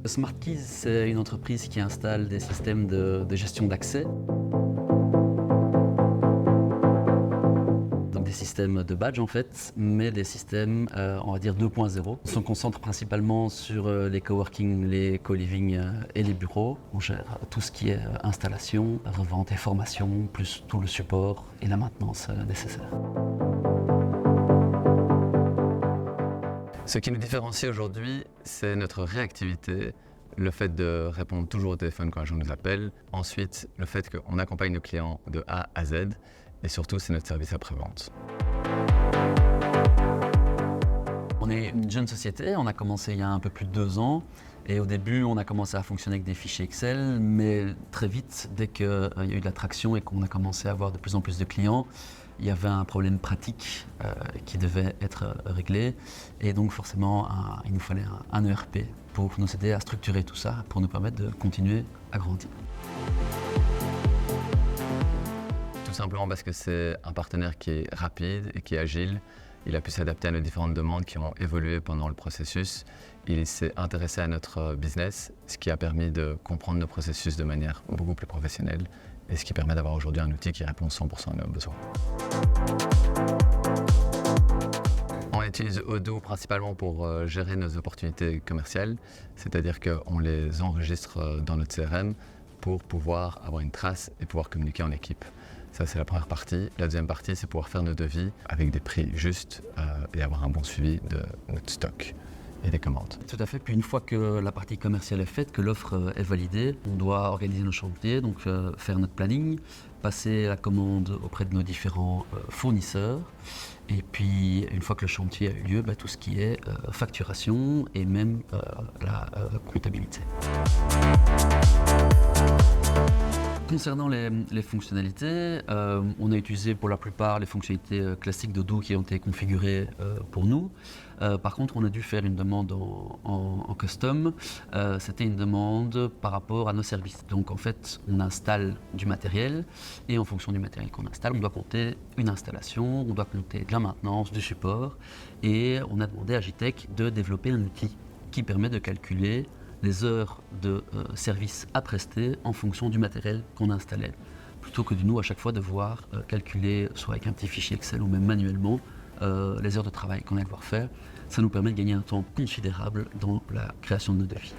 SmartKeys, c'est une entreprise qui installe des systèmes de gestion d'accès. Donc des systèmes de badge en fait, mais des systèmes, on va dire 2.0. On se concentre principalement sur les coworking, les co-living et les bureaux. On gère tout ce qui est installation, revente et formation, plus tout le support et la maintenance nécessaire. Ce qui nous différencie aujourd'hui, c'est notre réactivité, le fait de répondre toujours au téléphone quand un jour nous appelle. Ensuite, le fait qu'on accompagne nos clients de A à Z. Et surtout, c'est notre service après-vente. On est une jeune société, on a commencé il y a un peu plus de 2 ans. Et au début, on a commencé à fonctionner avec des fichiers Excel, mais très vite, dès qu'il y a eu de la traction et qu'on a commencé à avoir de plus en plus de clients, il y avait un problème pratique qui devait être réglé. Et donc forcément, il nous fallait un ERP pour nous aider à structurer tout ça, pour nous permettre de continuer à grandir. Tout simplement parce que c'est un partenaire qui est rapide et qui est agile. Il a pu s'adapter à nos différentes demandes qui ont évolué pendant le processus. Il s'est intéressé à notre business, ce qui a permis de comprendre nos processus de manière beaucoup plus professionnelle et ce qui permet d'avoir aujourd'hui un outil qui répond 100% à nos besoins. On utilise Odoo principalement pour gérer nos opportunités commerciales, c'est-à-dire qu'on les enregistre dans notre CRM pour pouvoir avoir une trace et pouvoir communiquer en équipe. Ça, c'est la première partie. La deuxième partie, c'est pouvoir faire nos devis avec des prix justes et avoir un bon suivi de notre stock et des commandes. Tout à fait. Puis une fois que la partie commerciale est faite, que l'offre est validée, on doit organiser nos chantiers, donc faire notre planning, passer la commande auprès de nos différents fournisseurs. Et puis, une fois que le chantier a eu lieu, tout ce qui est facturation et même la comptabilité. Concernant les fonctionnalités, on a utilisé pour la plupart les fonctionnalités classiques d'Odoo qui ont été configurées pour nous. Par contre, on a dû faire une demande en custom. C'était une demande par rapport à nos services. Donc en fait, on installe du matériel et en fonction du matériel qu'on installe, on doit compter une installation, on doit compter de la maintenance, du support. Et on a demandé à Agitech de développer un outil qui permet de calculer les heures de service à prester en fonction du matériel qu'on installait. Plutôt que de nous, à chaque fois, devoir calculer, soit avec un petit fichier Excel ou même manuellement, les heures de travail qu'on allait devoir faire. Ça nous permet de gagner un temps considérable dans la création de nos devis.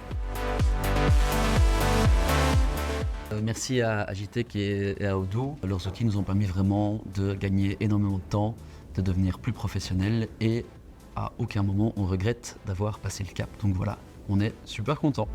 Merci à Agitech et à Odoo. Leurs outils nous ont permis vraiment de gagner énormément de temps, de devenir plus professionnels et à aucun moment on regrette d'avoir passé le cap. Donc voilà. On est super content.